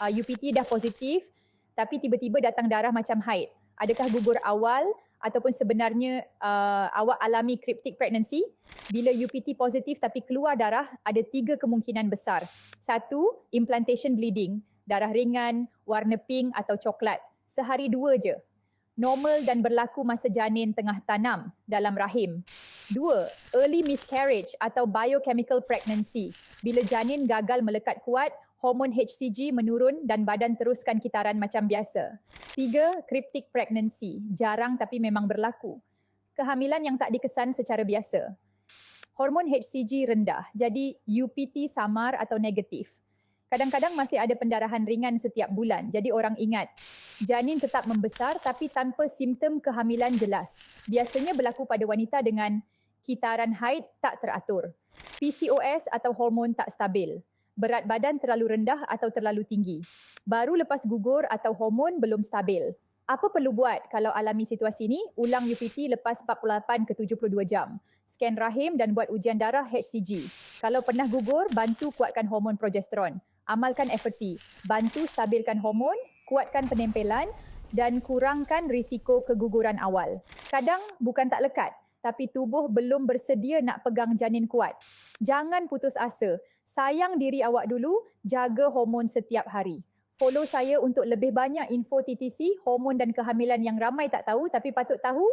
UPT dah positif tapi tiba-tiba datang darah macam haid. Adakah gugur awal ataupun sebenarnya awak alami cryptic pregnancy? Bila UPT positif tapi keluar darah, ada 3 kemungkinan besar. 1, implantation bleeding, darah ringan, warna pink atau coklat. Sehari 2 je. Normal dan berlaku masa janin tengah tanam dalam rahim. 2, early miscarriage atau biochemical pregnancy. Bila janin gagal melekat kuat, hormon HCG menurun dan badan teruskan kitaran macam biasa. 3, cryptic pregnancy. Jarang tapi memang berlaku. Kehamilan yang tak dikesan secara biasa. Hormon HCG rendah, jadi UPT samar atau negatif. Kadang-kadang masih ada pendarahan ringan setiap bulan, jadi orang ingat. Janin tetap membesar tapi tanpa simptom kehamilan jelas. Biasanya berlaku pada wanita dengan kitaran haid tak teratur, PCOS atau hormon tak stabil, berat badan terlalu rendah atau terlalu tinggi, baru lepas gugur atau hormon belum stabil. Apa perlu buat kalau alami situasi ini? Ulang UPT lepas 48 ke 72 jam. Scan rahim dan buat ujian darah HCG. Kalau pernah gugur, bantu kuatkan hormon progesteron. Amalkan FRT. Bantu stabilkan hormon, kuatkan penempelan dan kurangkan risiko keguguran awal. Kadang bukan tak lekat, tapi tubuh belum bersedia nak pegang janin kuat. Jangan putus asa. Sayang diri awak dulu, jaga hormon setiap hari. Follow saya untuk lebih banyak info TTC, hormon dan kehamilan yang ramai tak tahu tapi patut tahu.